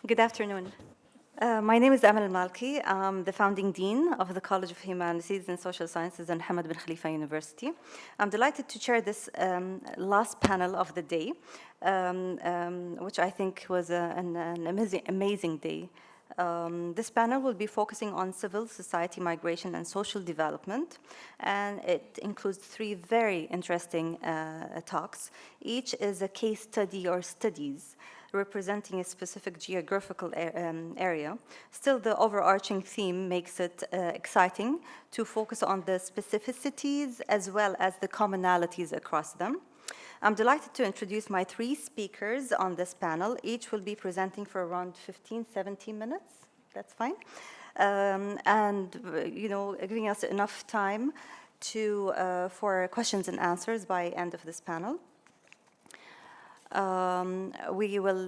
Good afternoon. My name is Al-Malki. I'm the founding dean of the College of Humanities and Social Sciences at Hamad bin Khalifa University. I'm delighted to chair this last panel of the day, which I think was an amazing day. This panel will be focusing on civil society migration and social development, and it includes 3 very interesting talks. Each is a case study or studies representing a specific geographical area. Still, the overarching theme makes it exciting to focus on the specificities as well as the commonalities across them. I'm delighted to introduce my 3 speakers on this panel. Each will be presenting for around 15, 17 minutes. That's fine. Giving us enough time for questions and answers by end of this panel. We will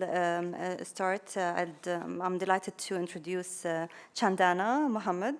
start, I'm delighted to introduce Shandana Mohmand.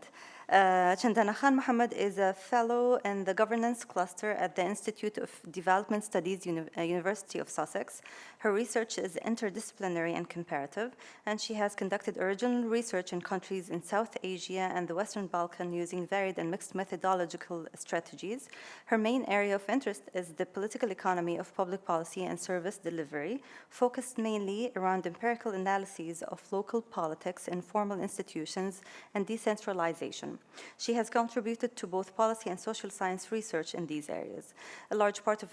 Shandana Khan Mohammed is a fellow in the governance cluster at the Institute of Development Studies, University of Sussex. Her research is interdisciplinary and comparative, and she has conducted original research in countries in South Asia and the Western Balkans using varied and mixed methodological strategies. Her main area of interest is the political economy of public policy and service delivery, focused mainly around empirical analyses of local politics, informal institutions, and decentralization. She has contributed to both policy and social science research in these areas. A large part of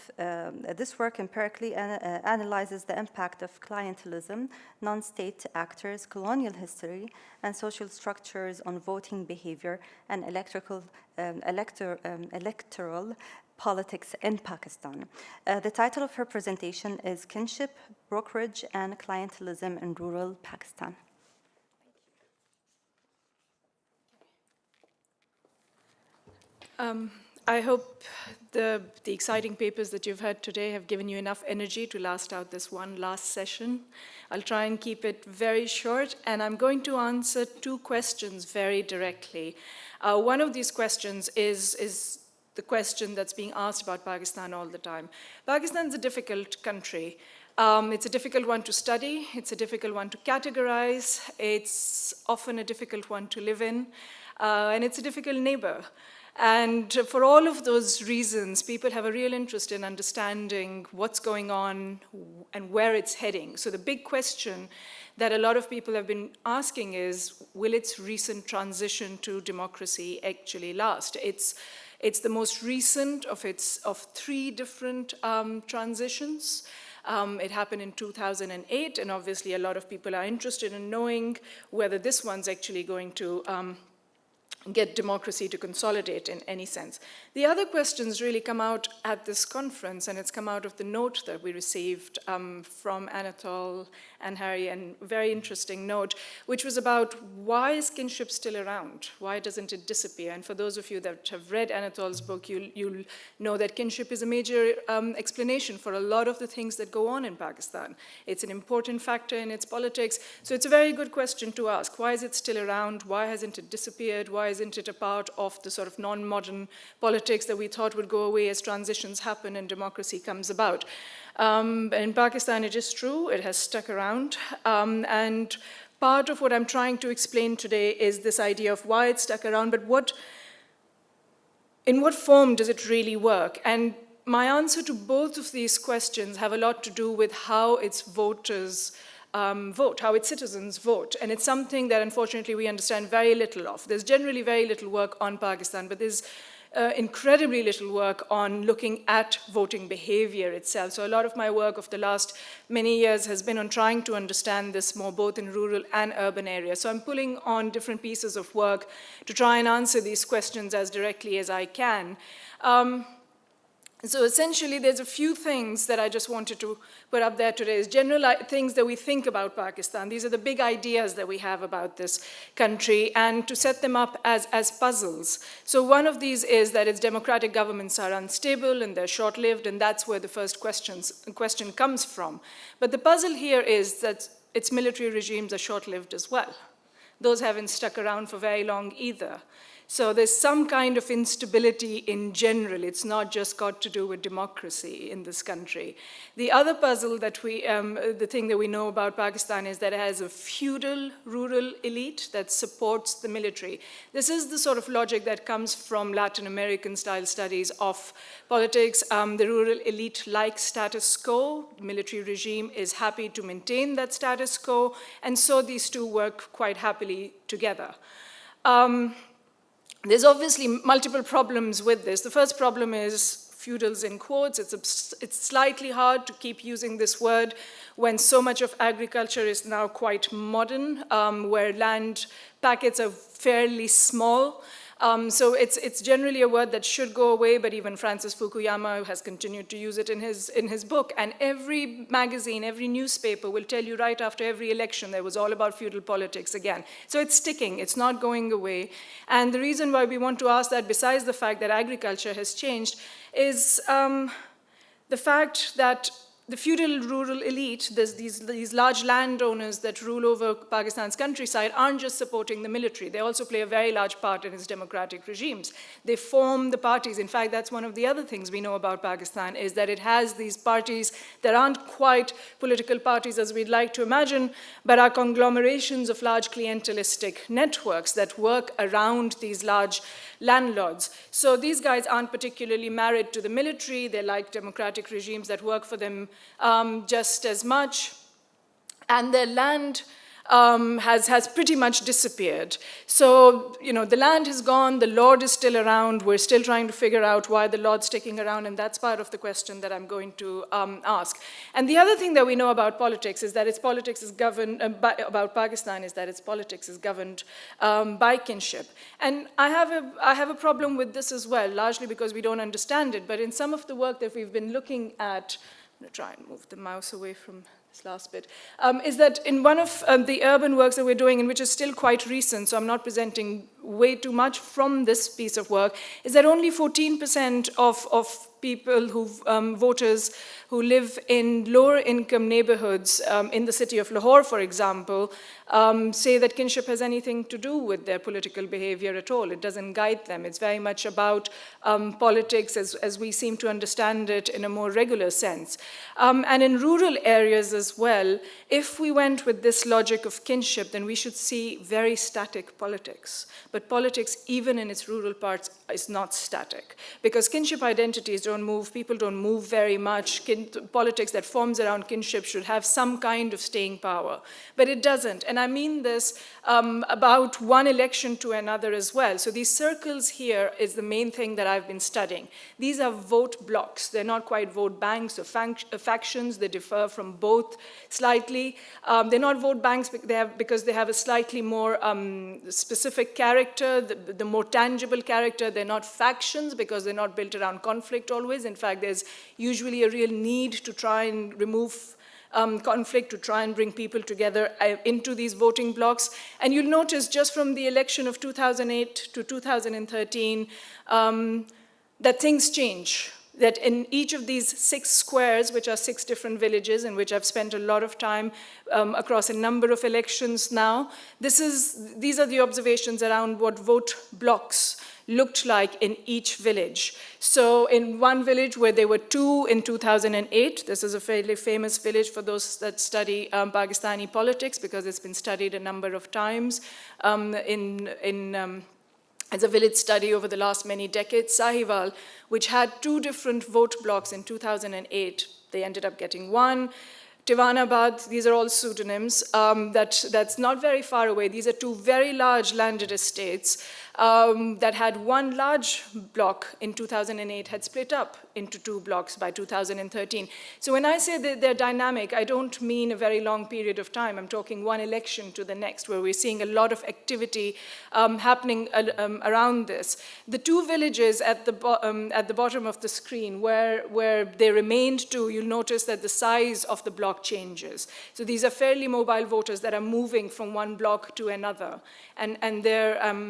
this work empirically analyzes the impact of clientelism, non-state actors, colonial history, and social structures on voting behavior and electoral politics in Pakistan. The title of her presentation is Kinship, Brokerage, and Clientelism in Rural Pakistan. I hope the exciting papers that you've heard today have given you enough energy to last out this one last session. I'll try and keep it very short, and I'm going to answer 2 questions very directly. One of these questions is the question that's being asked about Pakistan all the time. Pakistan's a difficult country. It's a difficult one to study. It's a difficult one to categorize. It's often a difficult one to live in. And it's a difficult neighbor. And for all of those reasons, people have a real interest in understanding what's going on and where it's heading. So the big question that a lot of people have been asking is, will its recent transition to democracy actually last? It's the most recent of 3 different transitions. It happened in 2008, and obviously a lot of people are interested in knowing whether this one's actually going to get democracy to consolidate in any sense. The other questions really come out at this conference, and it's come out of the note that we received from Anatole and Harry, and a very interesting note, which was about why is kinship still around? Why doesn't it disappear? And for those of you that have read Anatole's book, you'll know that kinship is a major explanation for a lot of the things that go on in Pakistan. It's an important factor in its politics. So it's a very good question to ask. Why is it still around? Why hasn't it disappeared? Why isn't it a part of the sort of non-modern politics that we thought would go away as transitions happen and democracy comes about? In Pakistan, it is true, it has stuck around. And part of what I'm trying to explain today is this idea of why it's stuck around, but in what form does it really work? And my answer to both of these questions have a lot to do with how its voters vote, how its citizens vote. And it's something that unfortunately we understand very little of. There's generally very little work on Pakistan, but there's incredibly little work on looking at voting behavior itself. So a lot of my work of the last many years has been on trying to understand this more both in rural and urban areas. So I'm pulling on different pieces of work to try and answer these questions as directly as I can. So essentially, there's a few things that I just wanted to put up there today. Is general things that we think about Pakistan. These are the big ideas that we have about this country, and to set them up as puzzles. So one of these is that its democratic governments are unstable and they're short-lived, and that's where the first question comes from. But the puzzle here is that its military regimes are short-lived as well. those haven't stuck around for very long either. So there's some kind of instability in general. It's not just got to do with democracy in this country. The other puzzle that the thing that we know about Pakistan is that it has a feudal rural elite that supports the military. This is the sort of logic that comes from Latin American style studies of politics. The rural elite likes status quo. The military regime is happy to maintain that status quo. And so these two work quite happily together. There's obviously multiple problems with this. The first problem is feudals in quotes. It's slightly hard to keep using this word when so much of agriculture is now quite modern, where land packets are fairly small. So it's generally a word that should go away, but even Francis Fukuyama has continued to use it in his book. And every magazine, every newspaper will tell you right after every election there was all about feudal politics again. So it's sticking, it's not going away. And the reason why we want to ask that, besides the fact that agriculture has changed, is the fact that the feudal rural elite, these large landowners that rule over Pakistan's countryside, aren't just supporting the military. They also play a very large part in its democratic regimes. They form the parties. In fact, that's one of the other things we know about Pakistan, is that it has these parties that aren't quite political parties as we'd like to imagine, but are conglomerations of large clientelistic networks that work around these large landlords. So these guys aren't particularly married to the military. They like democratic regimes that work for them just as much. And their land has pretty much disappeared. So, the land has gone, the Lord is still around, we're still trying to figure out why the Lord's sticking around, and that's part of the question that I'm going to ask. And the other thing that we know about politics is that its politics is governed, about Pakistan, is that its politics is governed by kinship. And I have a problem with this as well, largely because we don't understand it, but in some of the work that we've been looking at, I'm going to try and move the mouse away from this last bit, is that in one of the urban works that we're doing, and which is still quite recent, so I'm not presenting way too much from this piece of work, is that only 14% of people voters who live in lower income neighborhoods in the city of Lahore, for example, say that kinship has anything to do with their political behavior at all. It doesn't guide them. It's very much about politics as we seem to understand it in a more regular sense. And in rural areas as well, if we went with this logic of kinship, then we should see very static politics. But politics, even in its rural parts, is not static. Because kinship identities don't move, people don't move very much. Politics that forms around kinship should have some kind of staying power. But it doesn't. And I mean this about one election to another as well. So these circles here is the main thing that I've been studying. These are vote blocks. They're not quite vote banks or factions. They differ from both slightly. They're not vote banks because they have a slightly more specific character, the more tangible character. They're not factions because they're not built around conflict always. In fact, there's usually a real need to try and remove conflict, to try and bring people together into these voting blocks. And you'll notice just from the election of 2008 to 2013 that things change. That in each of these 6 squares, which are 6 different villages in which I've spent a lot of time across a number of elections now, these are the observations around what vote blocks looked like in each village. So in one village where there were 2 in 2008, this is a fairly famous village for those that study Pakistani politics because it's been studied a number of times as a village study over the last many decades, Sahiwal, which had 2 different vote blocks in 2008. They ended up getting 1. Tivanabad, these are all pseudonyms. That's not very far away. These are 2 very large landed estates that had 1 large block in 2008, had split up into 2 blocks by 2013. So when I say that they're dynamic, I don't mean a very long period of time. I'm talking one election to the next, where we're seeing a lot of activity happening around this. The 2 villages at the bottom of the screen, where they remained to, you'll notice that the size of the block changes. So these are fairly mobile voters that are moving from one block to another, and they're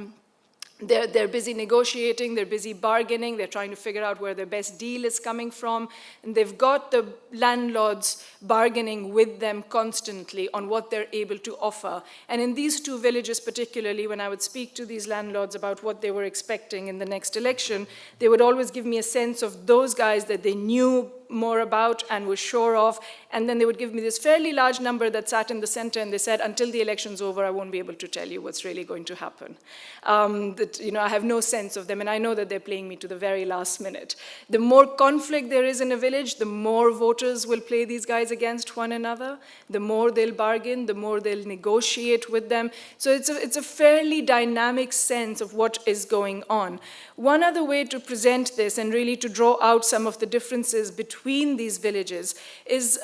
They're busy negotiating, they're busy bargaining, they're trying to figure out where their best deal is coming from, and they've got the landlords bargaining with them constantly on what they're able to offer. And in these two villages particularly, when I would speak to these landlords about what they were expecting in the next election, they would always give me a sense of those guys that they knew more about and were sure of, and then they would give me this fairly large number that sat in the center, and they said, until the election's over, I won't be able to tell you what's really going to happen. I have no sense of them, and I know that they're playing me to the very last minute. The more conflict there is in a village, the more voters will play these guys against one another, the more they'll bargain, the more they'll negotiate with them. So it's a fairly dynamic sense of what is going on. One other way to present this and really to draw out some of the differences between these villages is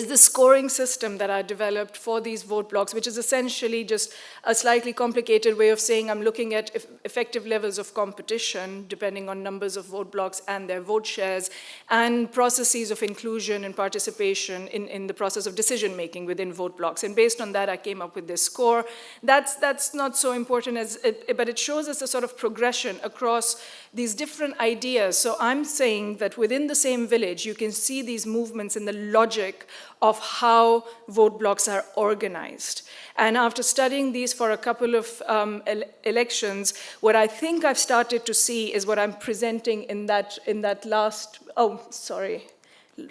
the scoring system that I developed for these vote blocks, which is essentially just a slightly complicated way of saying I'm looking at effective levels of competition, depending on numbers of vote blocks and their vote shares, and processes of inclusion and participation in the process of decision-making within vote blocks. And based on that, I came up with this score. That's not so important, but it shows us a sort of progression across these different ideas. So I'm saying that within the same village, you can see these movements in the logic of how vote blocks are organized. And after studying these for a couple of elections, what I think I've started to see is what I'm presenting in that last,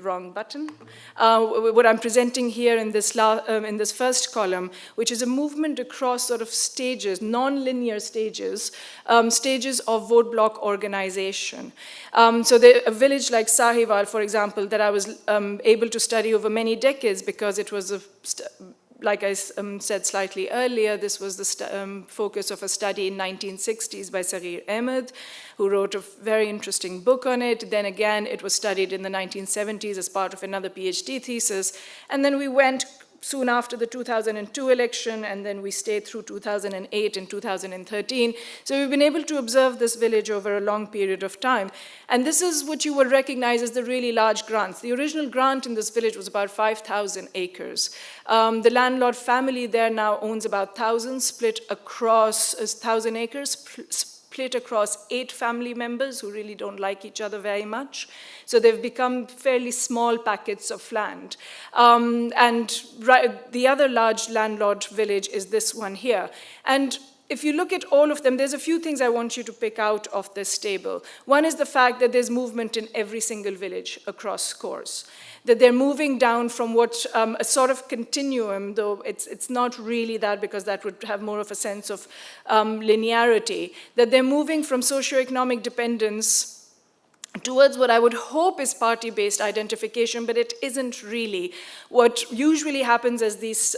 wrong button. What I'm presenting here in this first column, which is a movement across sort of stages, non-linear stages, stages of vote block organization. So a village like Sahiwal, for example, that I was able to study over many decades because it was like I said slightly earlier, this was the focus of a study in 1960s by Sarir Ahmed, who wrote a very interesting book on it. Then again, it was studied in the 1970s as part of another PhD thesis. And then we went soon after the 2002 election, and then we stayed through 2008 and 2013. So we've been able to observe this village over a long period of time. And this is what you would recognize as the really large grants. The original grant in this village was about 5,000 acres. The landlord family there now owns about 1,000, split across 1,000 acres, split across 8 family members who really don't like each other very much. So they've become fairly small packets of land. The other large landlord village is this one here. And if you look at all of them, there's a few things I want you to pick out of this table. One is the fact that there's movement in every single village across scores. That they're moving down from what a sort of continuum, though it's not really that because that would have more of a sense of linearity, that they're moving from socioeconomic dependence towards what I would hope is party-based identification, but it isn't really. What usually happens as these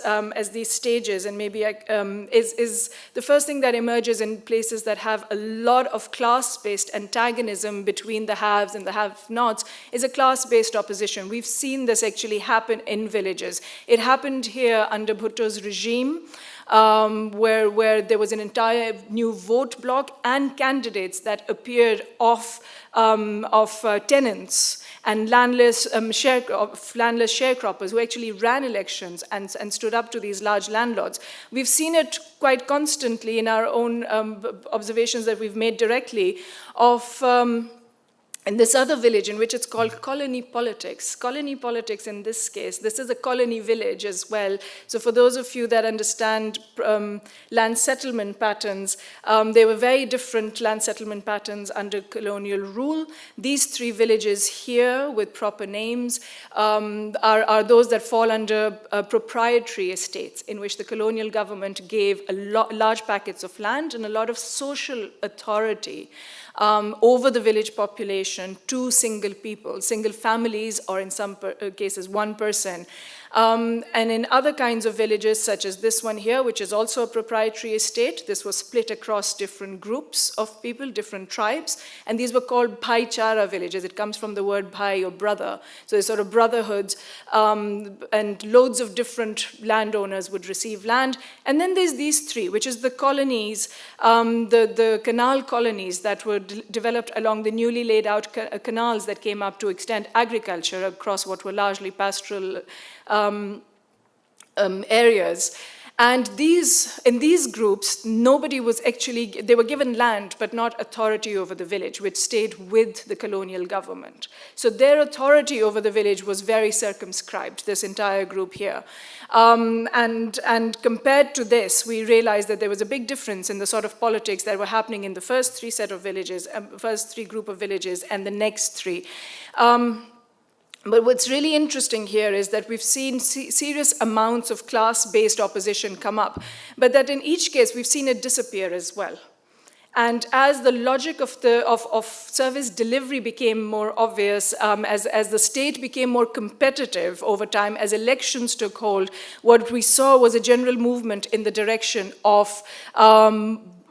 stages, and maybe is the first thing that emerges in places that have a lot of class-based antagonism between the haves and the have-nots, is a class-based opposition. We've seen this actually happen in villages. It happened here under Bhutto's regime, where there was an entire new vote block and candidates that appeared of tenants and landless sharecroppers who actually ran elections and stood up to these large landlords. We've seen it quite constantly in our own observations that we've made directly of in this other village in which it's called colony politics. Colony politics in this case, this is a colony village as well. So for those of you that understand land settlement patterns, there were very different land settlement patterns under colonial rule. These 3 villages here with proper names are those that fall under proprietary estates in which the colonial government gave large packets of land and a lot of social authority over the village population to single people, single families, or in some cases, one person. And in other kinds of villages, such as this one here, which is also a proprietary estate, this was split across different groups of people, different tribes, and these were called bhaichara villages. It comes from the word bhai, or brother. So it's sort of brotherhoods, and loads of different landowners would receive land. And then there's these 3, which is the colonies, the canal colonies that were developed along the newly laid out canals that came up to extend agriculture across what were largely pastoral areas. And in these groups, nobody was actually, they were given land, but not authority over the village, which stayed with the colonial government. So their authority over the village was very circumscribed, this entire group here. And compared to this, we realized that there was a big difference in the sort of politics that were happening in the first three set of villages, first three group of villages, and the next three. But what's really interesting here is that we've seen serious amounts of class-based opposition come up, but that in each case we've seen it disappear as well. And as the logic of service delivery became more obvious, as the state became more competitive over time, as elections took hold, what we saw was a general movement in the direction of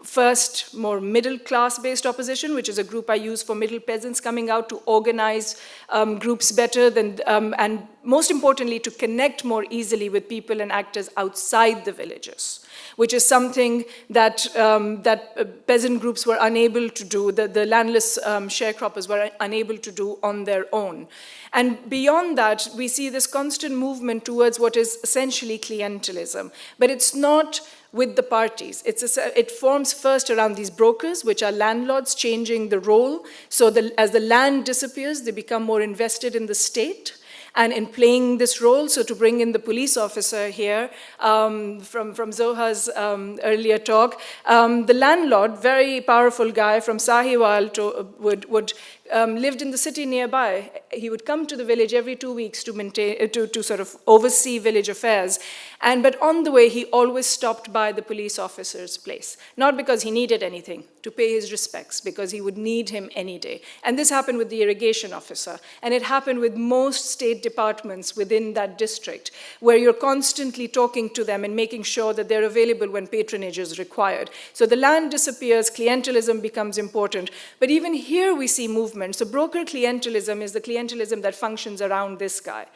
first, more middle-class-based opposition, which is a group I use for middle peasants coming out to organize groups better than, and most importantly, to connect more easily with people and actors outside the villages, which is something that peasant groups were unable to do, the landless sharecroppers were unable to do on their own. And beyond that, we see this constant movement towards what is essentially clientelism. But it's not with the parties. It forms first around these brokers, which are landlords changing the role. So as the land disappears, they become more invested in the state and in playing this role. So to bring in the police officer here, from Zoha's earlier talk, the landlord, very powerful guy from Sahiwal, would lived in the city nearby. He would come to the village every 2 weeks to sort of oversee village affairs. But on the way, he always stopped by the police officer's place. Not because he needed anything, to pay his respects, because he would need him any day. And this happened with the irrigation officer. And it happened with most state departments within that district, where you're constantly talking to them and making sure that they're available when patronage is required. So the land disappears, clientelism becomes important. But even here we see movement. So broker clientelism is the clientelism that functions around this guy.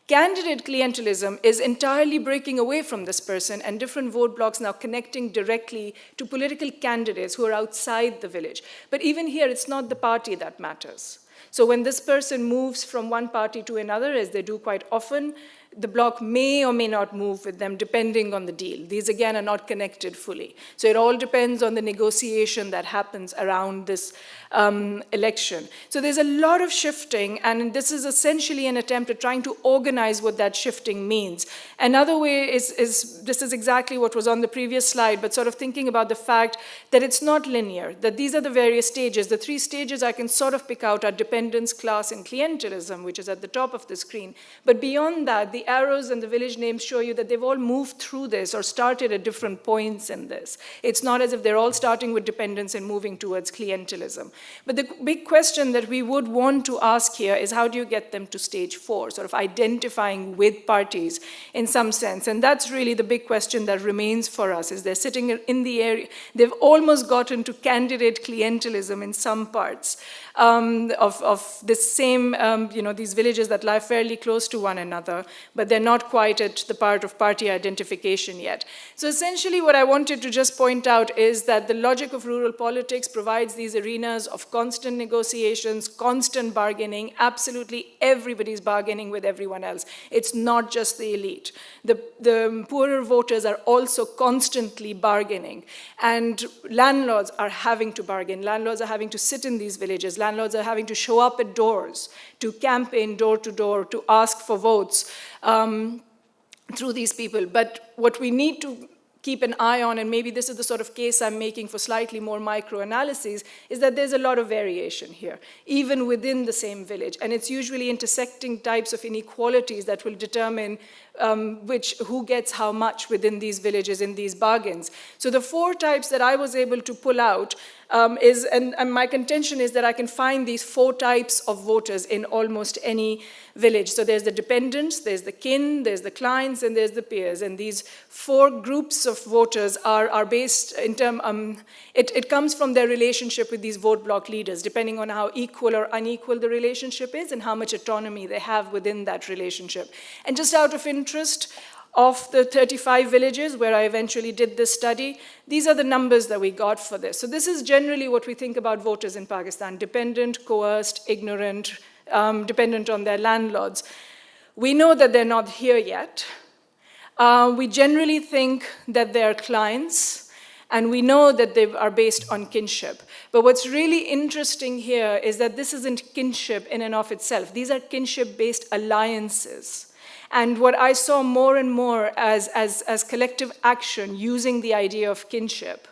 Candidate clientelism is entirely breaking away from this person, and different vote blocks now connecting directly to political candidates who are outside the village. But even here, it's not the party that matters. So when this person moves from one party to another, as they do quite often, the bloc may or may not move with them depending on the deal. These, again, are not connected fully. So it all depends on the negotiation that happens around this election. So there's a lot of shifting, and this is essentially an attempt at trying to organize what that shifting means. Another way is this is exactly what was on the previous slide, but sort of thinking about the fact that it's not linear, that these are the various stages. The three stages I can sort of pick out are dependence, class, and clientelism, which is at the top of the screen. But beyond that, the arrows and the village names show you that they've all moved through this or started at different points in this. It's not as if they're all starting with dependence and moving towards clientelism. But the big question that we would want to ask here is, how do you get them to stage 4, sort of identifying with parties in some sense? And that's really the big question that remains for us, is they're sitting in the area. They've almost gotten to candidate clientelism in some parts of this same, these villages that lie fairly close to one another, but they're not quite at the part of party identification yet. So essentially what I wanted to just point out is that the logic of rural politics provides these arenas of constant negotiations, constant bargaining. Absolutely everybody's bargaining with everyone else. It's not just the elite. The poorer voters are also constantly bargaining. And landlords are having to bargain. Landlords are having to sit in these villages. Landlords are having to show up at doors, to campaign door to door, to ask for votes through these people. But what we need to keep an eye on, and maybe this is the sort of case I'm making for slightly more micro-analyses, is that there's a lot of variation here, even within the same village. And it's usually intersecting types of inequalities that will determine who gets how much within these villages in these bargains. So the 4 types that I was able to pull out and my contention is that I can find these 4 types of voters in almost any village. So there's the dependents, there's the kin, there's the clients, and there's the peers. And these 4 groups of voters are based in it comes from their relationship with these vote block leaders, depending on how equal or unequal the relationship is and how much autonomy they have within that relationship. And just out of interest, of the 35 villages where I eventually did this study, these are the numbers that we got for this. So this is generally what we think about voters in Pakistan: dependent, coerced, ignorant, dependent on their landlords. We know that they're not here yet. We generally think that they are clients, and we know that they are based on kinship. But what's really interesting here is that this isn't kinship in and of itself. These are kinship-based alliances. And what I saw more and more as collective action using the idea of kinship,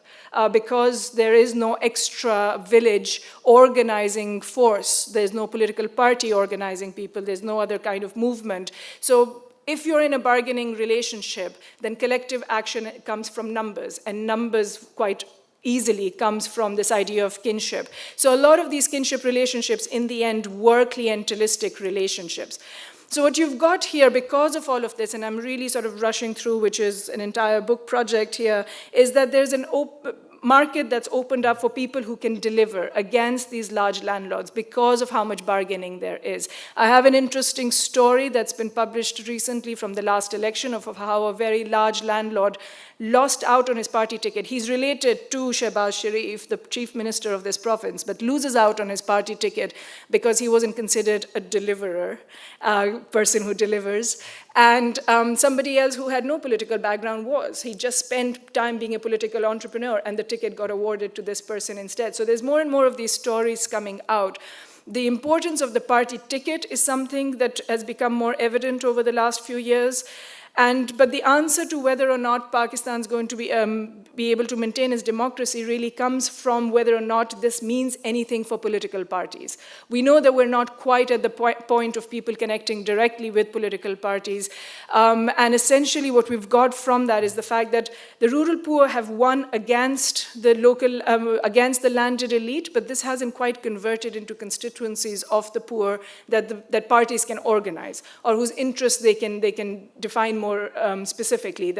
because there is no extra village organizing force, there's no political party organizing people, there's no other kind of movement. So if you're in a bargaining relationship, then collective action comes from numbers, and numbers quite easily comes from this idea of kinship. So a lot of these kinship relationships in the end were clientelistic relationships. So what you've got here, because of all of this, and I'm really sort of rushing through, which is an entire book project here, is that there's an market that's opened up for people who can deliver against these large landlords because of how much bargaining there is. I have an interesting story that's been published recently from the last election of how a very large landlord lost out on his party ticket. He's related to Shehbaz Sharif, the chief minister of this province, but loses out on his party ticket because he wasn't considered a deliverer, person who delivers. And somebody else who had no political background was. He just spent time being a political entrepreneur, and the ticket got awarded to this person instead. So there's more and more of these stories coming out. The importance of the party ticket is something that has become more evident over the last few years. But the answer to whether or not Pakistan's going to be able to maintain its democracy really comes from whether or not this means anything for political parties. We know that we're not quite at the point of people connecting directly with political parties. And essentially what we've got from that is the fact that the rural poor have won against the local, against the landed elite, but this hasn't quite converted into constituencies of the poor that parties can organize, or whose interests they can define more specifically,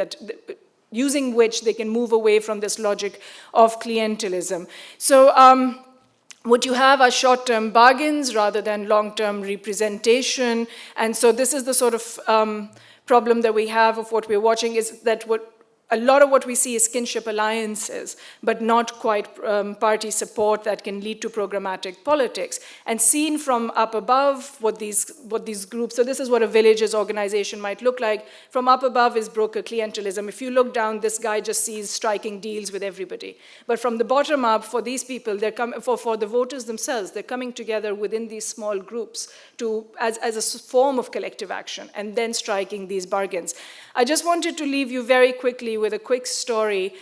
using which they can move away from this logic of clientelism. So what you have are short-term bargains rather than long-term representation. And so this is the sort of problem that we have of what we're watching, is that a lot of what we see is kinship alliances, but not quite party support that can lead to programmatic politics. And seen from up above, what these groups, so this is what a village's organization might look like. From up above is broker clientelism. If you look down, this guy just sees striking deals with everybody. But from the bottom up, for these people, for the voters themselves, they're coming together within these small groups as a form of collective action, and then striking these bargains. I just wanted to leave you very quickly with a quick story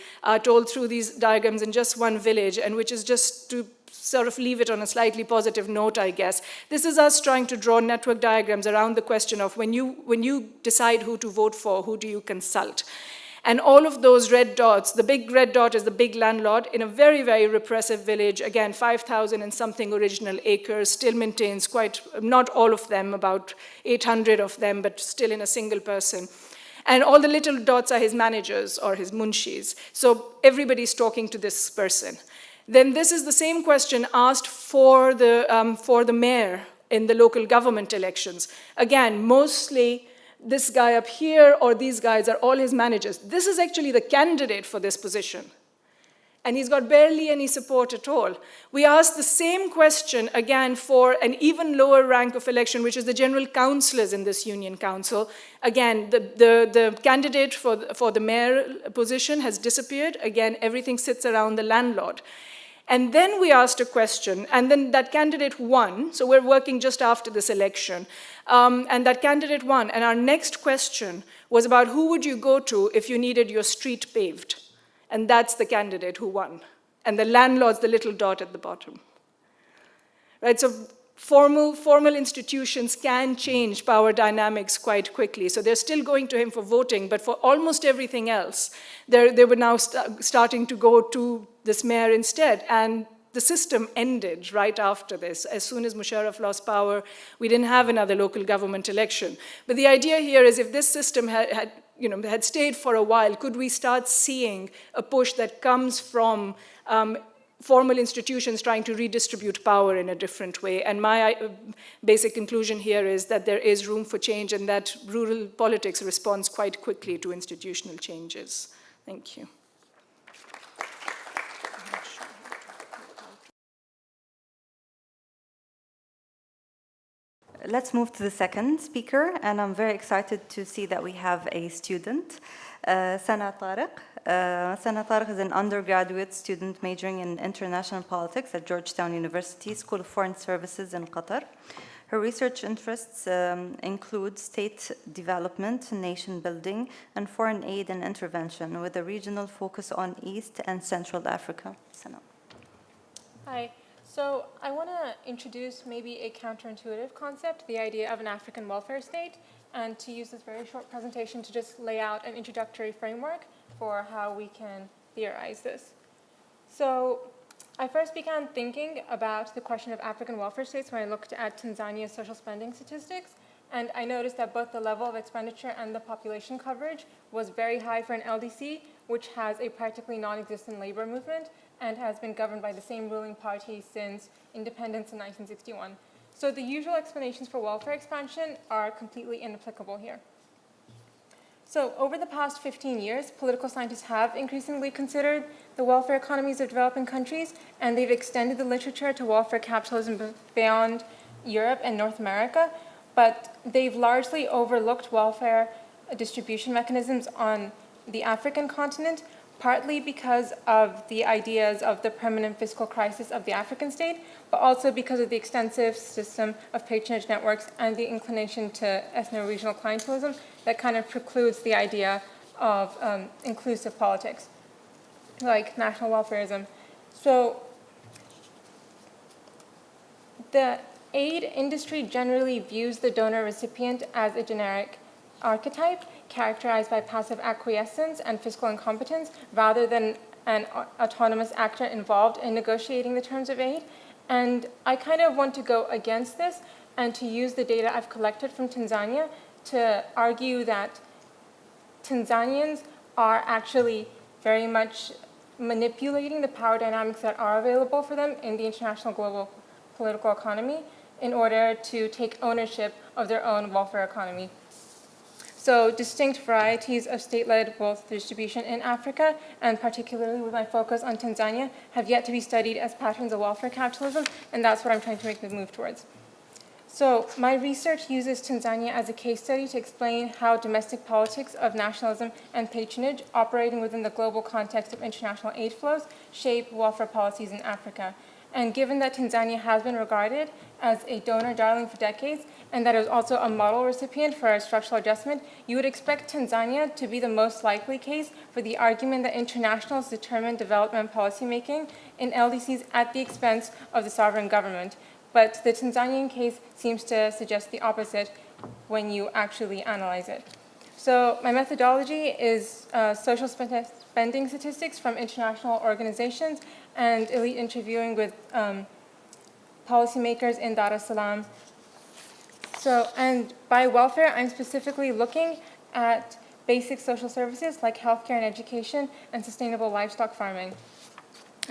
told through these diagrams in just one village, and which is just to sort of leave it on a slightly positive note, I guess. This is us trying to draw network diagrams around the question of when you decide who to vote for, who do you consult? And all of those red dots, the big red dot is the big landlord in a very, very repressive village. Again, 5,000 and something original acres, still maintains quite, not all of them, about 800 of them, but still in a single person. And all the little dots are his managers or his munshis. So everybody's talking to this person. Then this is the same question asked for the mayor in the local government elections. Again, mostly this guy up here or these guys are all his managers. This is actually the candidate for this position. And he's got barely any support at all. We asked the same question again for an even lower rank of election, which is the general councillors in this union council. Again, the candidate for the mayor position has disappeared. Again, everything sits around the landlord. And then we asked a question, and then that candidate won. So we're working just after this election. And that candidate won. And our next question was about who would you go to if you needed your street paved? And that's the candidate who won. And the landlord's the little dot at the bottom. Right, so formal institutions can change power dynamics quite quickly. So they're still going to him for voting, but for almost everything else, they were now starting to go to this mayor instead. And the system ended right after this. As soon as Musharraf lost power, we didn't have another local government election. But the idea here is if this system had stayed for a while, could we start seeing a push that comes from formal institutions trying to redistribute power in a different way? And my basic conclusion here is that there is room for change and that rural politics responds quite quickly to institutional changes. Thank you. let's move to the second speaker, and I'm very excited to see that we have a student, Sana Tariq. Sana Tariq is an undergraduate student majoring in international politics at Georgetown University School of Foreign Services in Qatar. Her research interests include state development, nation building, and foreign aid and intervention, with a regional focus on East and Central Africa. Sana. Hi. So I want to introduce maybe a counterintuitive concept, the idea of an African welfare state, and to use this very short presentation to just lay out an introductory framework for how we can theorize this. So I first began thinking about the question of African welfare states when I looked at Tanzania's social spending statistics, and I noticed that both the level of expenditure and the population coverage was very high for an LDC, which has a practically non-existent labor movement and has been governed by the same ruling party since independence in 1961. So the usual explanations for welfare expansion are completely inapplicable here. So over the past 15 years, political scientists have increasingly considered the welfare economies of developing countries, and they've extended the literature to welfare capitalism beyond Europe and North America, but they've largely overlooked welfare distribution mechanisms on the African continent, partly because of the ideas of the permanent fiscal crisis of the African state, but also because of the extensive system of patronage networks and the inclination to ethno-regional clientelism that kind of precludes the idea of inclusive politics, like national welfarism. So the aid industry generally views the donor recipient as a generic archetype characterized by passive acquiescence and fiscal incompetence rather than an autonomous actor involved in negotiating the terms of aid. And I kind of want to go against this and to use the data I've collected from Tanzania to argue that Tanzanians are actually very much manipulating the power dynamics that are available for them in the international global political economy in order to take ownership of their own welfare economy. So distinct varieties of state-led wealth distribution in Africa, and particularly with my focus on Tanzania, have yet to be studied as patterns of welfare capitalism, and that's what I'm trying to make the move towards. So my research uses Tanzania as a case study to explain how domestic politics of nationalism and patronage operating within the global context of international aid flows shape welfare policies in Africa. And given that Tanzania has been regarded as a donor darling for decades, and that it was also a model recipient for a structural adjustment, you would expect Tanzania to be the most likely case for the argument that internationals determine development policymaking in LDCs at the expense of the sovereign government. But the Tanzanian case seems to suggest the opposite when you actually analyze it. So my methodology is social spending statistics from international organizations and elite interviewing with policymakers in Dar es Salaam. So, and by welfare, I'm specifically looking at basic social services like healthcare and education and sustainable livestock farming,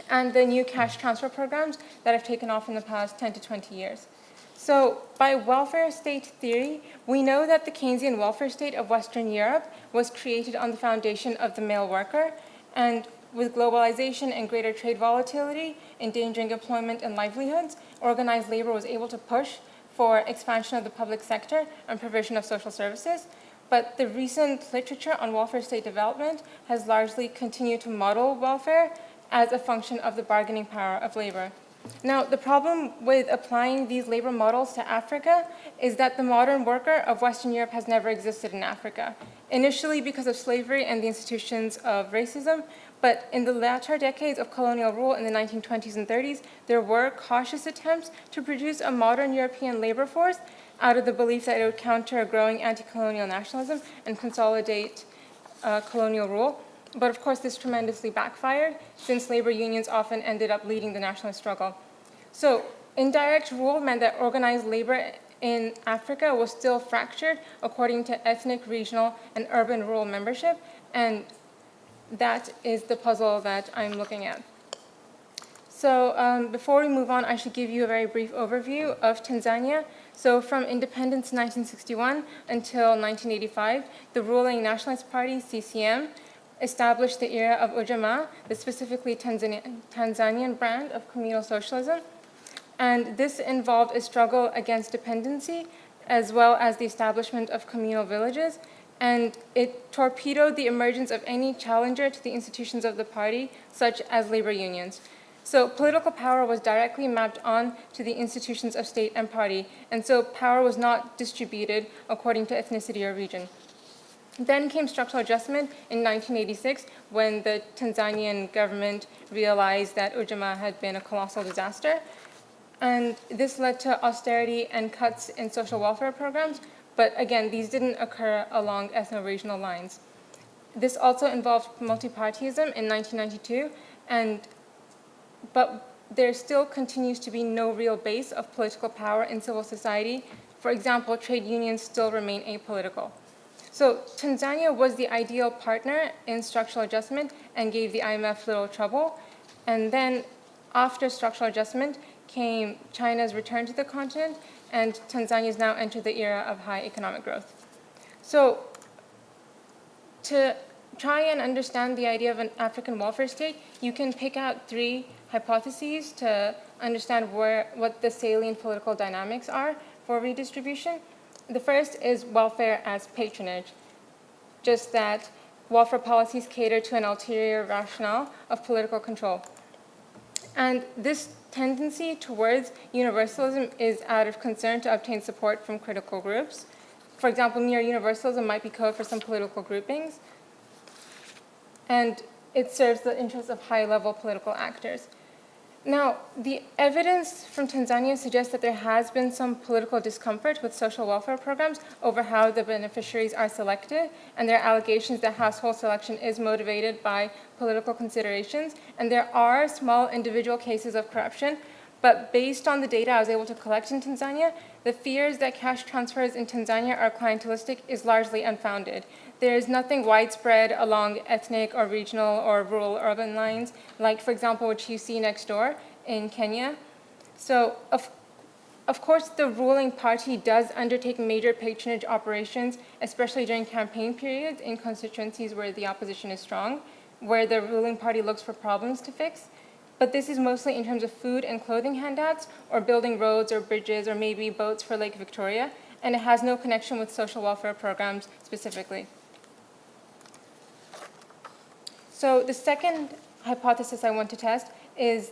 and the new cash transfer programs that have taken off in the past 10 to 20 years. So by welfare state theory, we know that the Keynesian welfare state of Western Europe was created on the foundation of the male worker, and with globalization and greater trade volatility endangering employment and livelihoods, organized labor was able to push for expansion of the public sector and provision of social services. But the recent literature on welfare state development has largely continued to model welfare as a function of the bargaining power of labor. Now, the problem with applying these labor models to Africa is that the modern worker of Western Europe has never existed in Africa, initially because of slavery and the institutions of racism, but in the latter decades of colonial rule in the 1920s and 30s, there were cautious attempts to produce a modern European labor force out of the belief that it would counter a growing anti-colonial nationalism and consolidate colonial rule. But of course, this tremendously backfired, since labor unions often ended up leading the nationalist struggle. So indirect rule meant that organized labor in Africa was still fractured according to ethnic, regional, and urban rural membership, and that is the puzzle that I'm looking at. So before we move on, I should give you a very brief overview of Tanzania. So from independence in 1961 until 1985, the ruling Nationalist Party, CCM, established the era of Ujamaa, the specifically Tanzanian brand of communal socialism. And this involved a struggle against dependency as well as the establishment of communal villages, and it torpedoed the emergence of any challenger to the institutions of the party, such as labor unions. So political power was directly mapped on to the institutions of state and party, and so power was not distributed according to ethnicity or region. Then came structural adjustment in 1986, when the Tanzanian government realized that Ujamaa had been a colossal disaster. And this led to austerity and cuts in social welfare programs, but again, these didn't occur along ethno-regional lines. This also involved multipartyism in 1992, but there still continues to be no real base of political power in civil society. For example, trade unions still remain apolitical. So Tanzania was the ideal partner in structural adjustment and gave the IMF little trouble. And then after structural adjustment came China's return to the continent, and Tanzania has now entered the era of high economic growth. So to try and understand the idea of an African welfare state, you can pick out 3 hypotheses to understand what the salient political dynamics are for redistribution. The first is welfare as patronage, just that welfare policies cater to an ulterior rationale of political control. And this tendency towards universalism is out of concern to obtain support from critical groups. For example, near universalism might be code for some political groupings, and it serves the interests of high-level political actors. Now, the evidence from Tanzania suggests that there has been some political discomfort with social welfare programs over how the beneficiaries are selected, and there are allegations that household selection is motivated by political considerations, and there are small individual cases of corruption, but based on the data I was able to collect in Tanzania, the fears that cash transfers in Tanzania are clientelistic is largely unfounded. There is nothing widespread along ethnic or regional or rural urban lines, like, for example, what you see next door in Kenya. So, of course, the ruling party does undertake major patronage operations, especially during campaign periods in constituencies where the opposition is strong, where the ruling party looks for problems to fix. But this is mostly in terms of food and clothing handouts, or building roads or bridges, or maybe boats for Lake Victoria, and it has no connection with social welfare programs specifically. So the second hypothesis I want to test is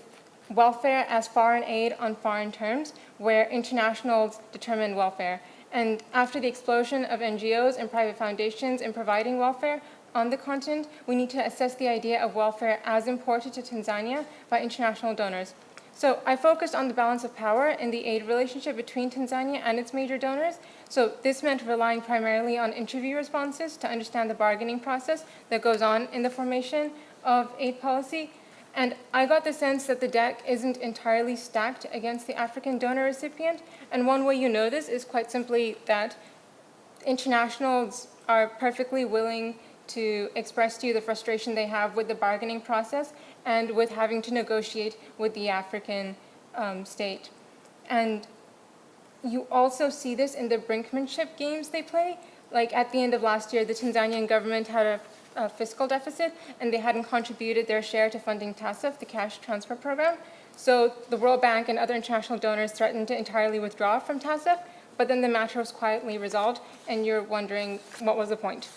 welfare as foreign aid on foreign terms, where internationals determine welfare. And after the explosion of NGOs and private foundations in providing welfare on the continent, we need to assess the idea of welfare as imported to Tanzania by international donors. So I focused on the balance of power in the aid relationship between Tanzania and its major donors. So this meant relying primarily on interview responses to understand the bargaining process that goes on in the formation of aid policy. And I got the sense that the deck isn't entirely stacked against the African donor recipient. And one way you know this is quite simply that internationals are perfectly willing to express to you the frustration they have with the bargaining process and with having to negotiate with the African state. And you also see this in the brinkmanship games they play. Like at the end of last year, the Tanzanian government had a fiscal deficit, and they hadn't contributed their share to funding TASF, the cash transfer program. So the World Bank and other international donors threatened to entirely withdraw from TASF, but then the matter was quietly resolved, and you're wondering what was the point.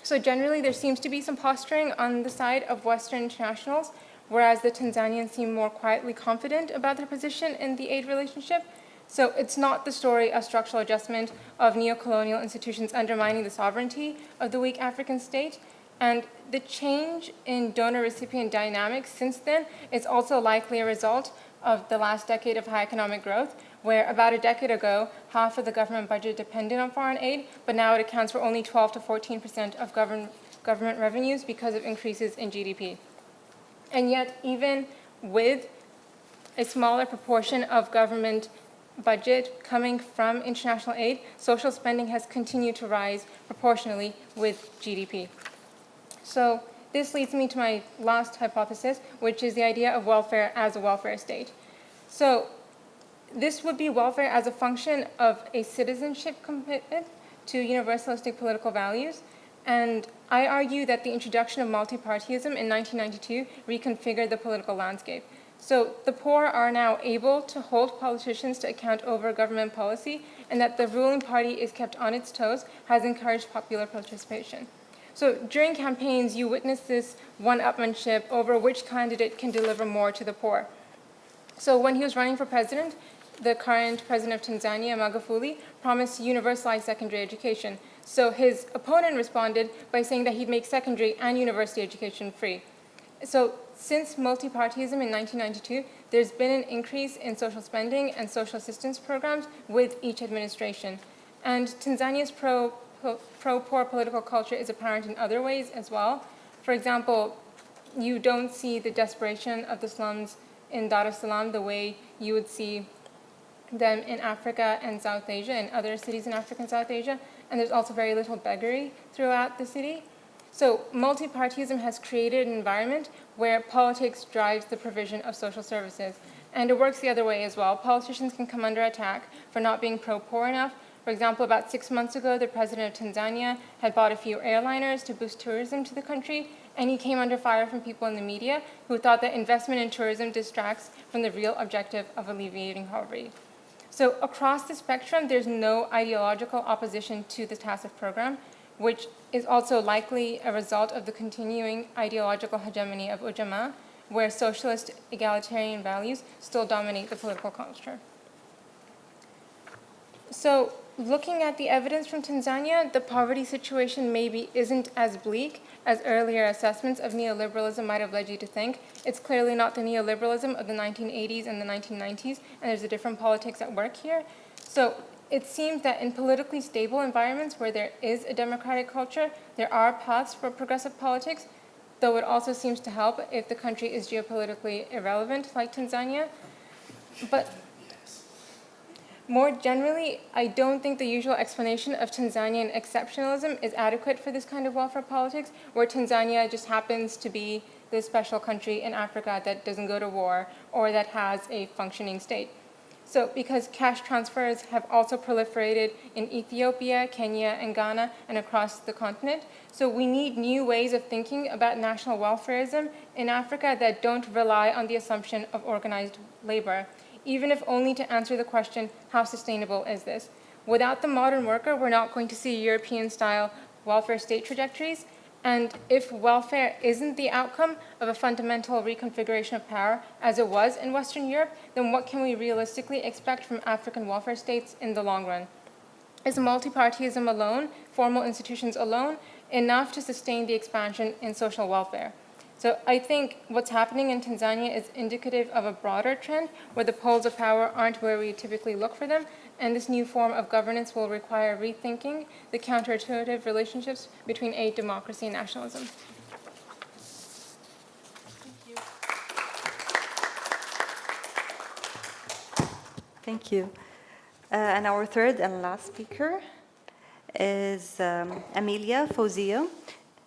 So generally, there seems to be some posturing on the side of Western internationals, whereas the Tanzanians seem more quietly confident about their position in the aid relationship. So it's not the story of structural adjustment, of neo-colonial institutions undermining the sovereignty of the weak African state. And the change in donor-recipient dynamics since then is also likely a result of the last decade of high economic growth, where about a decade ago, half of the government budget depended on foreign aid, but now it accounts for only 12 to 14% of government revenues because of increases in GDP. And yet, even with a smaller proportion of government budget coming from international aid, social spending has continued to rise proportionally with GDP. So this leads me to my last hypothesis, which is the idea of welfare as a welfare state. So this would be welfare as a function of a citizenship commitment to universalistic political values. And I argue that the introduction of multipartyism in 1992 reconfigured the political landscape. So the poor are now able to hold politicians to account over government policy, and that the ruling party is kept on its toes has encouraged popular participation. So during campaigns, you witness this one-upmanship over which candidate can deliver more to the poor. So when he was running for president, the current president of Tanzania, Magufuli, promised universalized secondary education. So his opponent responded by saying that he'd make secondary and university education free. So since multipartyism in 1992, there's been an increase in social spending and social assistance programs with each administration. And Tanzania's pro-poor political culture is apparent in other ways as well. For example, you don't see the desperation of the slums in Dar es Salaam the way you would see them in Africa and South Asia and other cities in Africa and South Asia. And there's also very little beggary throughout the city. So multipartyism has created an environment where politics drives the provision of social services. And it works the other way as well. Politicians can come under attack for not being pro-poor enough. For example, about 6 months ago, the president of Tanzania had bought a few airliners to boost tourism to the country, and he came under fire from people in the media who thought that investment in tourism distracts from the real objective of alleviating poverty. So across the spectrum, there's no ideological opposition to the TASIF program, which is also likely a result of the continuing ideological hegemony of Ujamaa, where socialist egalitarian values still dominate the political culture. So looking at the evidence from Tanzania, the poverty situation maybe isn't as bleak as earlier assessments of neoliberalism might have led you to think. It's clearly not the neoliberalism of the 1980s and the 1990s, and there's a different politics at work here. So it seems that in politically stable environments where there is a democratic culture, there are paths for progressive politics, though it also seems to help if the country is geopolitically irrelevant, like Tanzania. But more generally, I don't think the usual explanation of Tanzanian exceptionalism is adequate for this kind of welfare politics, where Tanzania just happens to be this special country in Africa that doesn't go to war or that has a functioning state. So because cash transfers have also proliferated in Ethiopia, Kenya, and Ghana, and across the continent, so we need new ways of thinking about national welfarism in Africa that don't rely on the assumption of organized labor, even if only to answer the question, how sustainable is this? Without the modern worker, we're not going to see European-style welfare state trajectories. And if welfare isn't the outcome of a fundamental reconfiguration of power, as it was in Western Europe, then what can we realistically expect from African welfare states in the long run? Is multipartyism alone, formal institutions alone, enough to sustain the expansion in social welfare? So I think what's happening in Tanzania is indicative of a broader trend where the poles of power aren't where we typically look for them, and this new form of governance will require rethinking the counterintuitive relationships between aid, democracy, and nationalism. Thank you. And our third and last speaker is Amelia Fauza.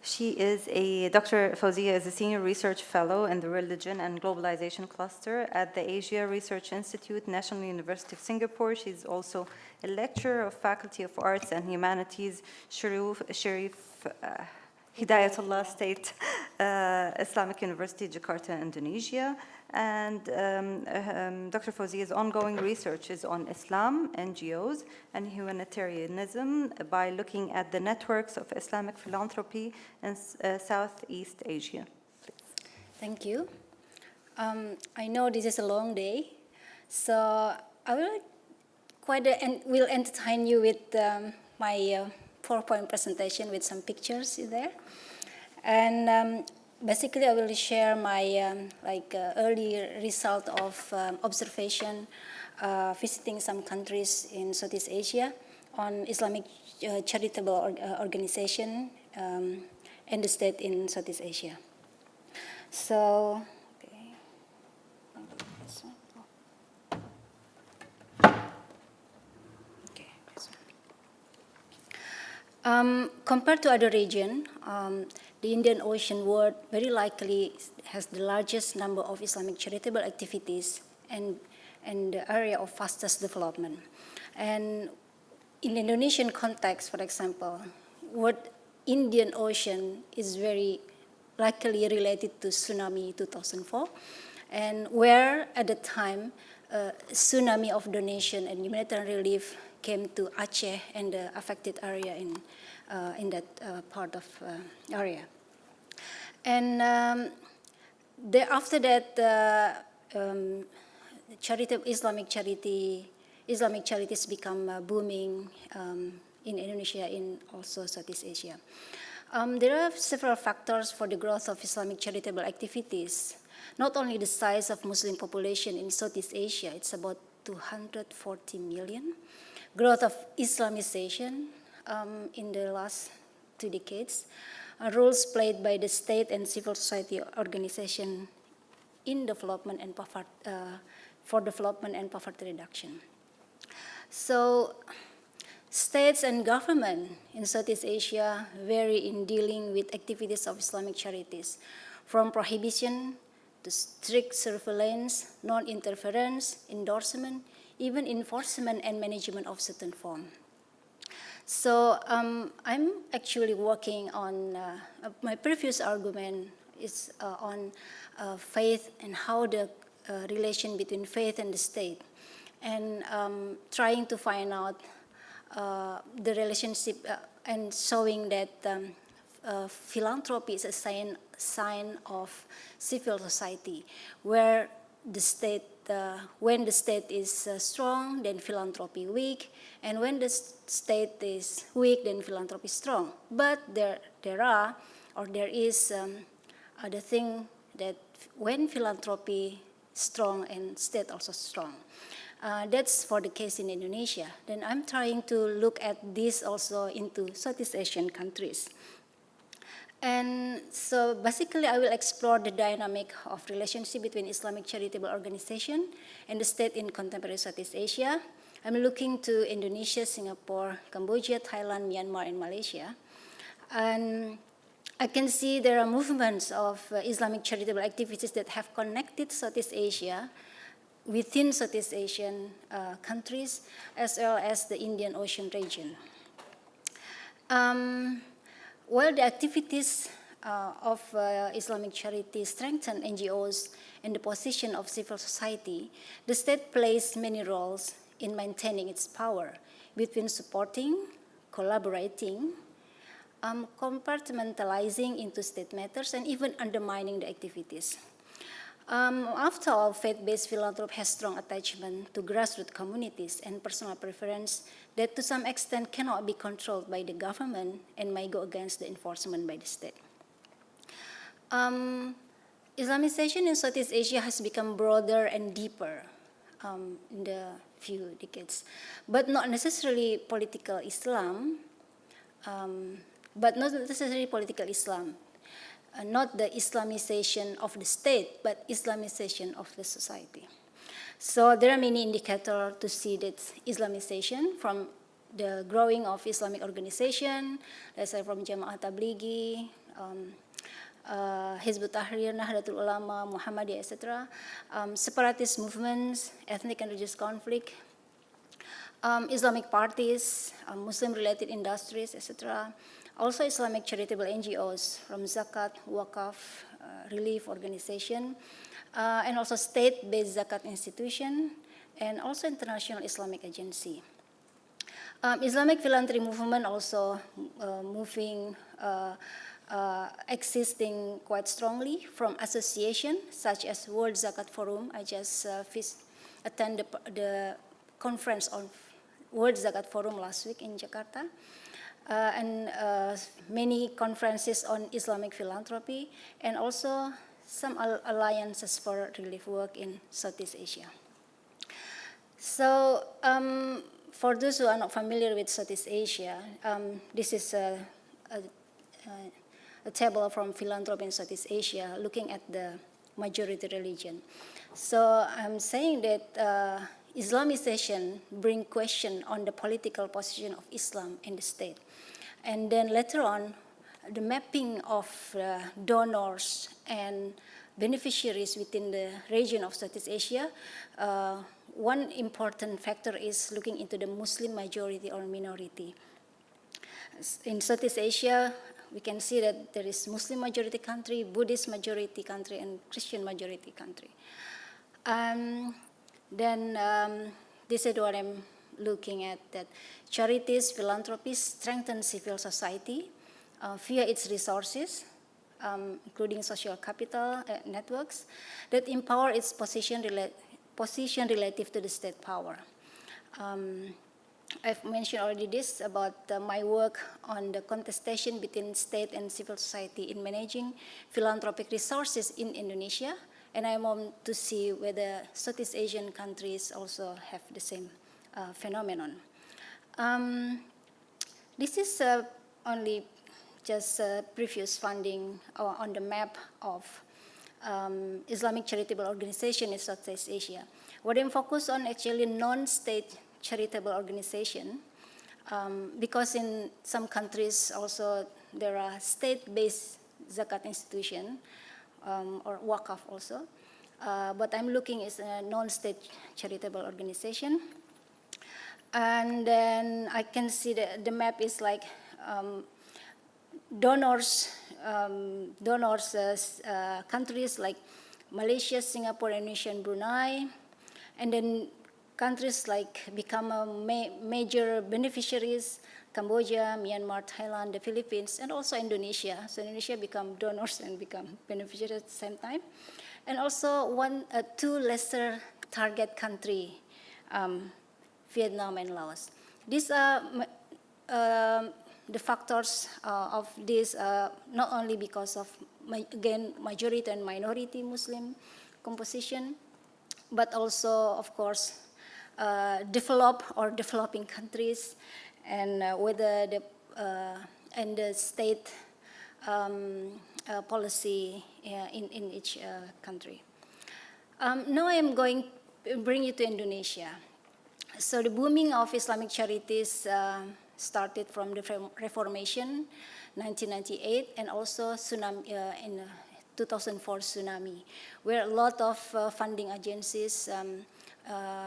Dr. Fauza is a senior research fellow in the Religion and Globalization Cluster at the Asia Research Institute, National University of Singapore. She's also a lecturer of Faculty of Arts and Humanities, Sharif Hidayatullah State Islamic University, Jakarta, Indonesia. And Dr. Fauzia's ongoing research is on Islam, NGOs, and humanitarianism by looking at the networks of Islamic philanthropy in Southeast Asia. Please. Thank you. I know this is a long day, so I will entertain you with my PowerPoint presentation with some pictures in there. And basically, I will share my early result of observation visiting some countries in Southeast Asia on Islamic charitable organization in the state in Southeast Asia. So, okay. Compared to other regions, the Indian Ocean world very likely has the largest number of Islamic charitable activities and the area of fastest development. And in the Indonesian context, for example, what Indian Ocean is very likely related to tsunami 2004. and where at the time a tsunami of donation and humanitarian relief came to Aceh and the affected area in that part of area. And after that, Islamic charities become booming in Indonesia, in also Southeast Asia. There are several factors for the growth of Islamic charitable activities. Not only the size of Muslim population in Southeast Asia, it's about 240 million. Growth of Islamization in the last 2 decades. Roles played by the state and civil society organization in development and for development and poverty reduction. So, states and government in Southeast Asia vary in dealing with activities of Islamic charities, from prohibition to strict surveillance, non-interference, endorsement, even enforcement and management of certain form. So I'm actually working on, my previous argument is on faith and how the relation between faith and the state, and trying to find out the relationship and showing that philanthropy is a sign of civil society, where the state, when the state is strong, then philanthropy weak, and when the state is weak, then philanthropy strong. But there is the thing that when philanthropy strong and state also strong. That's for the case in Indonesia. Then I'm trying to look at this also into Southeast Asian countries. And so basically I will explore the dynamic of relationship between Islamic charitable organization and the state in contemporary Southeast Asia. I'm looking to Indonesia, Singapore, Cambodia, Thailand, Myanmar, and Malaysia. And I can see there are movements of Islamic charitable activities that have connected Southeast Asia within Southeast Asian countries, as well as the Indian Ocean region. While the activities of Islamic charities strengthen NGOs and the position of civil society, the state plays many roles in maintaining its power between supporting, collaborating, compartmentalizing into state matters, and even undermining the activities. After all, faith-based philanthropy has strong attachment to grassroots communities and personal preference that to some extent cannot be controlled by the government and may go against the enforcement by the state. Islamization in Southeast Asia has become broader and deeper in the few decades, but not necessarily political Islam, not the Islamization of the state, but Islamization of the society. So there are many indicators to see that Islamization, from the growing of Islamic organization, let's say from Jama'at Tablighi, Hizb ut-Tahrir, Nahdlatul Ulama, Muhammadiyah, etc., separatist movements, ethnic and religious conflict, Islamic parties, Muslim-related industries, etc., also Islamic charitable NGOs from Zakat, Waqaf, relief organization, and also state-based Zakat institution, and also international Islamic agency. Islamic philanthropy movement also existing quite strongly from association such as World Zakat Forum. I just attended the conference on World Zakat Forum last week in Jakarta. And many conferences on Islamic philanthropy, and also some alliances for relief work in Southeast Asia. So for those who are not familiar with Southeast Asia, this is a table from philanthropy in Southeast Asia looking at the majority religion. So I'm saying that Islamization brings question on the political position of Islam in the state. And then later on, the mapping of donors and beneficiaries within the region of Southeast Asia, one important factor is looking into the Muslim majority or minority. In Southeast Asia, we can see that there is Muslim majority country, Buddhist majority country, and Christian majority country. Then this is what I'm looking at, that charities, philanthropies strengthen civil society via its resources, including social capital networks, that empower its position relative to the state power. I've mentioned already this about my work on the contestation between state and civil society in managing philanthropic resources in Indonesia, and I want to see whether Southeast Asian countries also have the same phenomenon. This is only just previous funding on the map of Islamic charitable organization in Southeast Asia. What I'm focused on actually non-state charitable organization, because in some countries also there are state-based zakat institution or wakaf also, but I'm looking at a non-state charitable organization. And then I can see the map is like countries like Malaysia, Singapore, Indonesia, and Brunei, and then countries like become major beneficiaries, Cambodia, Myanmar, Thailand, the Philippines, and also Indonesia. So Indonesia become donors and become beneficiaries at the same time. And also two lesser target country, Vietnam and Laos. These are the factors of this, not only because of, again, majority and minority Muslim composition, but also, of course, developing countries, and whether the state policy in each country. Now I am going to bring you to Indonesia. So the booming of Islamic charities started from the Reformation, 1998, and also tsunami in 2004 tsunami, where a lot of funding agencies,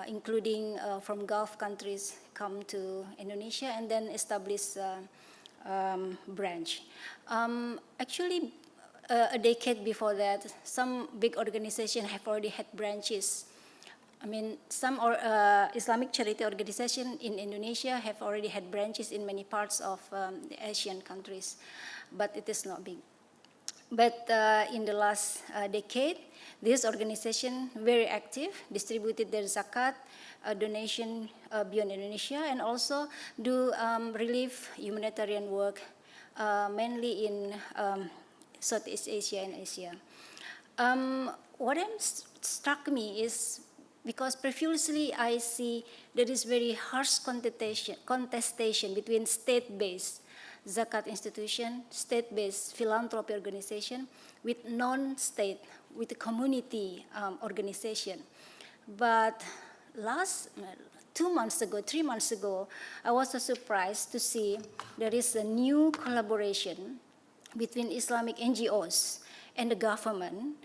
including from Gulf countries, come to Indonesia and then establish branch. Actually, a decade before that, some big organizations have already had branches. I mean, some Islamic charity organizations in Indonesia have already had branches in many parts of the Asian countries, but it is not big. But in the last decade, this organization very active, distributed their zakat donation beyond Indonesia, and also do relief humanitarian work, mainly in Southeast Asia and Asia. What struck me is, because previously I see there is very harsh contestation between state-based zakat institution, state-based philanthropy organization, with non-state, with the community organization. But 3 months ago, I was so surprised to see there is a new collaboration between Islamic NGOs and the government.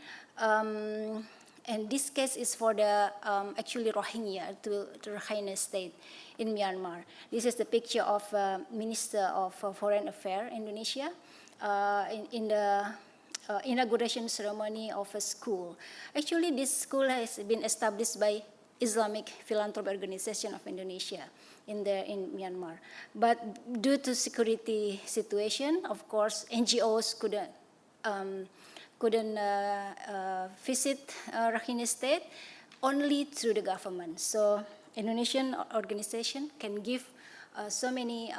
And this case is for the actually Rohingya, to Rakhine State in Myanmar. This is the picture of Minister of Foreign Affairs Indonesia in the inauguration ceremony of a school. Actually, this school has been established by Islamic Philanthropy Organization of Indonesia in Myanmar. But due to security situation, of course, NGOs couldn't visit Rakhine State, only through the government. So Indonesian organization can give so many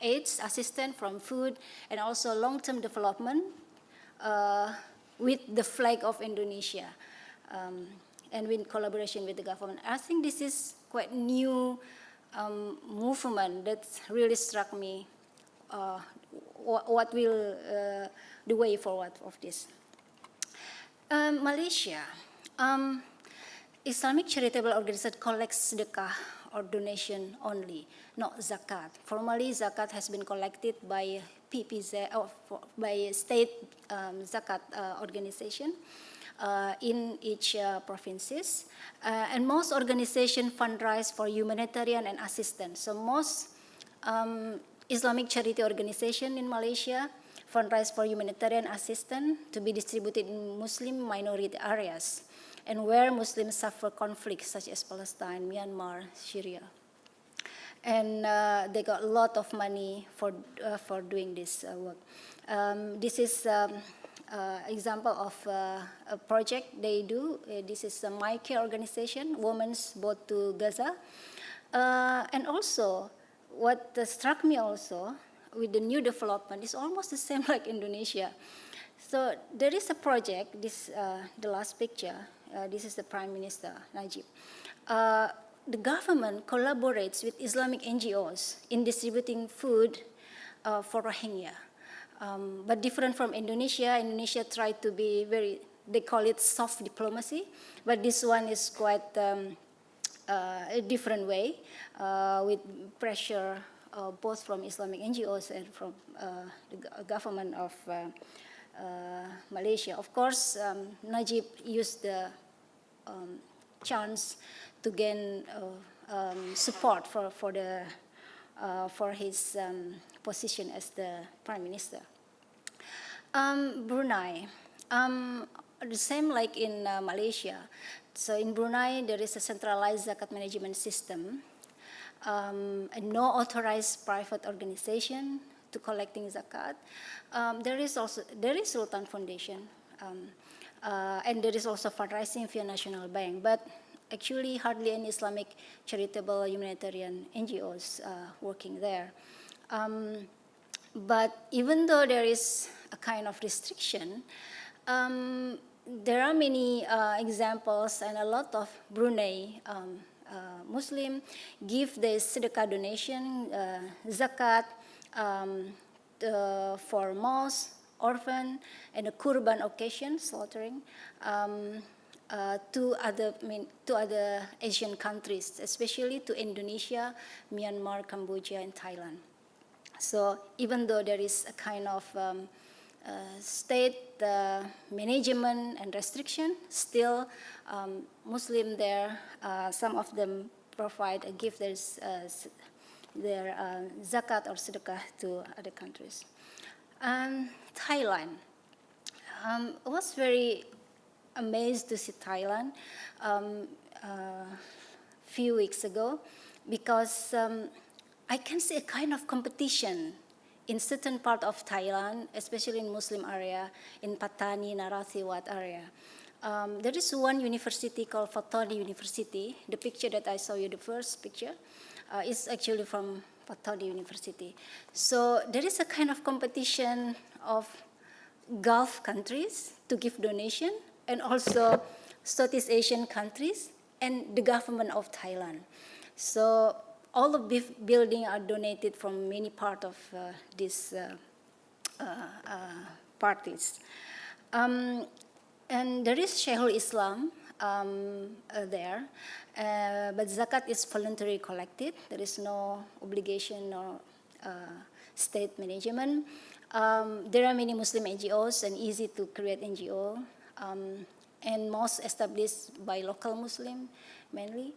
aids, assistance from food, and also long-term development with the flag of Indonesia, and with collaboration with the government. I think this is quite new movement that really struck me. What will the way forward of this? Malaysia, Islamic charitable organization collects sedekah or donation only, not zakat. Formally, zakat has been collected by PPZ, by state zakat organization in each provinces, and most organizations fundraise for humanitarian and assistance. So most Islamic charity organization in Malaysia fundraise for humanitarian assistance to be distributed in Muslim minority areas and where Muslims suffer conflicts such as Palestine, Myanmar, Syria. And they got a lot of money for doing this work. This is example of a project they do. This is a My Care organization, Women's Boat to Gaza. And also, what struck me also with the new development is almost the same like Indonesia. So there is a project, the last picture, this is the Prime Minister, Najib. The government collaborates with Islamic NGOs in distributing food for Rohingya. But different from Indonesia, Indonesia tried to be they call it soft diplomacy, but this one is quite a different way with pressure both from Islamic NGOs and from the government of Malaysia. Of course, Najib used the chance to gain support for his position as the Prime Minister. Brunei, the same like in Malaysia. So in Brunei, there is a centralized zakat management system, and no authorized private organization to collecting zakat. There is Sultan Foundation, and there is also fundraising via National Bank, but actually hardly any Islamic charitable humanitarian NGOs working there. But even though there is a kind of restriction, there are many examples, and a lot of Brunei Muslim give the sedekah donation, zakat, for mosque, orphan, and a kurban occasion, slaughtering, to other Asian countries, especially to Indonesia, Myanmar, Cambodia, and Thailand. So even though there is a kind of state management and restriction, still Muslim there, some of them provide and give their zakat or sedekah to other countries. Thailand. I was very amazed to see Thailand few weeks ago because I can see a kind of competition in certain part of Thailand, especially in Muslim area, in Patani, Narathiwat area. There is one university called Patani University. The picture that I saw you, the first picture, is actually from Patani University. So there is a kind of competition of Gulf countries to give donation, and also Southeast Asian countries and the government of Thailand. So all of these buildings are donated from many parts of these parties. And there is Sheikhul Islam there, but zakat is voluntary collected. There is no obligation or state management. There are many Muslim NGOs and easy to create NGO, and most established by local Muslim mainly.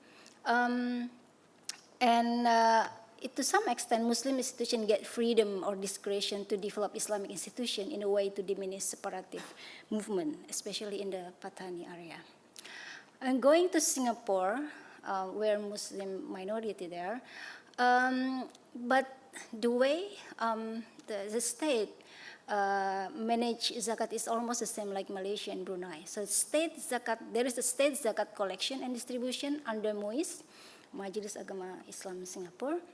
To some extent, Muslim institutions get freedom or discretion to develop Islamic institutions in a way to diminish separatist movement, especially in the Patani area. And going to Singapore, where Muslim minority there, but the way the state manage zakat is almost the same like Malaysia and Brunei. So state zakat, there is a state zakat collection and distribution under MUIS, Majelis Agama Islam Singapore.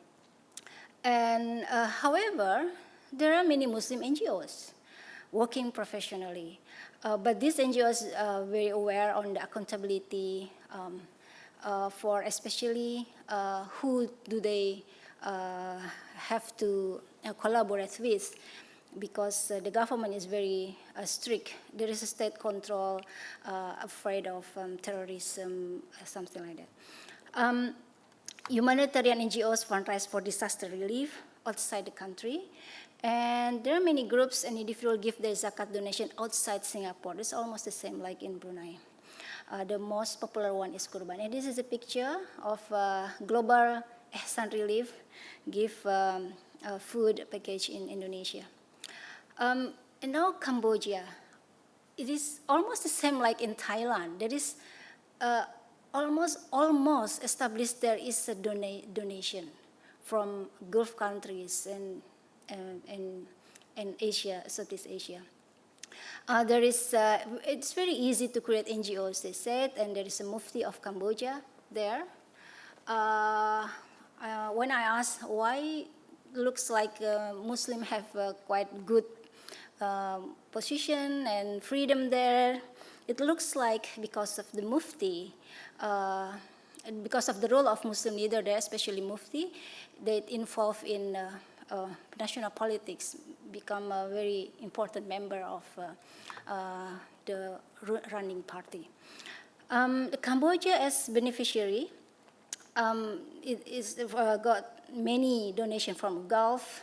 And however, there are many Muslim NGOs working professionally, but these NGOs are very aware on the accountability for especially who do they have to collaborate with, because the government is very strict. There is a state control, afraid of terrorism, something like that. Humanitarian NGOs fundraise for disaster relief outside the country. And there are many groups and individuals give their zakat donation outside Singapore. It's almost the same like in Brunei. The most popular one is Kurban. And this is a picture of global Ihsan Relief give food package in Indonesia. And now Cambodia, it is almost the same like in Thailand. There is almost established there is a donation from Gulf countries and Asia, Southeast Asia. There is, it's very easy to create NGOs, they said, and there is a Mufti of Cambodia there. When I asked why, looks like Muslims have quite good position and freedom there. It looks like because of the Mufti, because of the role of Muslim leader there, especially Mufti, they involved in national politics, become a very important member of the running party. The Cambodia as beneficiary, it is got many donations from Gulf,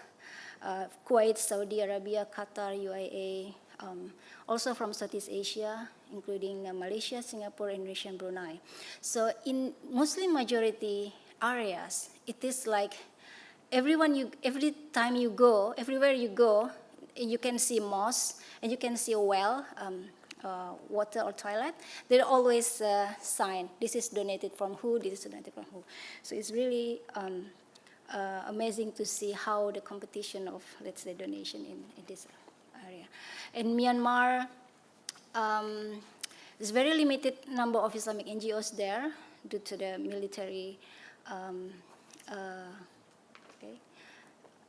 Kuwait, Saudi Arabia, Qatar, UAE, also from Southeast Asia, including Malaysia, Singapore, Indonesia, and Brunei. So in Muslim majority areas, it is like every time you go, everywhere you go, you can see mosque and you can see a well, water or toilet. There are always sign, this is donated from who, this is donated from who. So it's really amazing to see how the competition of, let's say, donation in this area. In Myanmar, there's very limited number of Islamic NGOs there due to the military.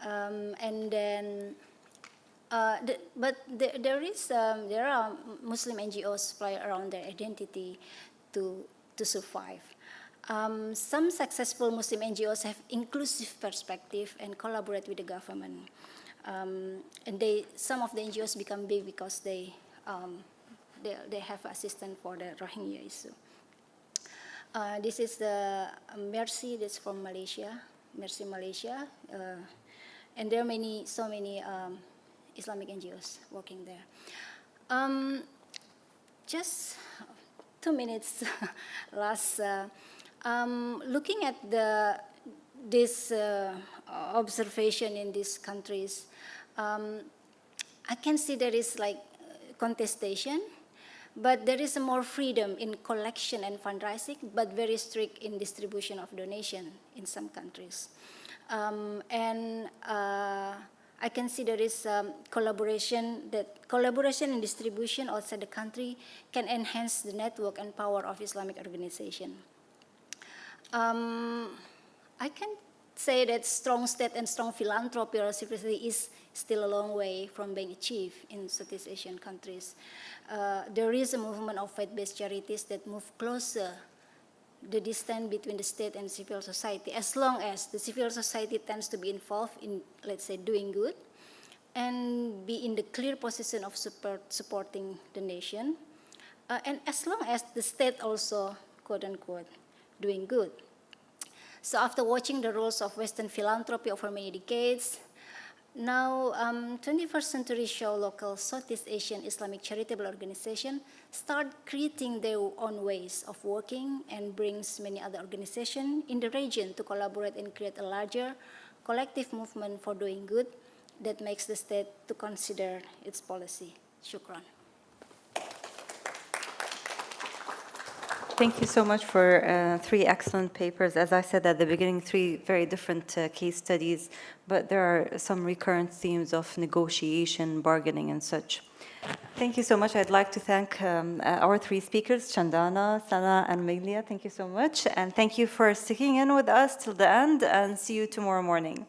And then, but there are Muslim NGOs play around their identity to survive. Some successful Muslim NGOs have inclusive perspective and collaborate with the government. And some of the NGOs become big because they have assistance for the Rohingya issue. This is the Mercy, that's from Malaysia, Mercy Malaysia. And there are so many Islamic NGOs working there. Just 2 minutes last. Looking at this observation in these countries, I can see there is like contestation, but there is more freedom in collection and fundraising, but very strict in distribution of donation in some countries. And I can see there is collaboration and distribution outside the country can enhance the network and power of Islamic organization. I can say that strong state and strong philanthropy or civility is still a long way from being achieved in Southeast Asian countries. There is a movement of faith-based charities that move closer the distance between the state and civil society, as long as the civil society tends to be involved in, let's say, doing good and be in the clear position of supporting the nation, and as long as the state also, quote-unquote, doing good. So after watching the roles of Western philanthropy over many decades, now 21st century show local Southeast Asian Islamic charitable organizations start creating their own ways of working and brings many other organizations in the region to collaborate and create a larger collective movement for doing good that makes the state to consider its policy. Shukran. Thank you so much for 3 excellent papers. As I said at the beginning, 3 very different case studies, but there are some recurrent themes of negotiation, bargaining, and such. Thank you so much. I'd like to thank our 3 speakers, Shandana, Sana, and Amelia. Thank you so much. And thank you for sticking in with us till the end, and see you tomorrow morning.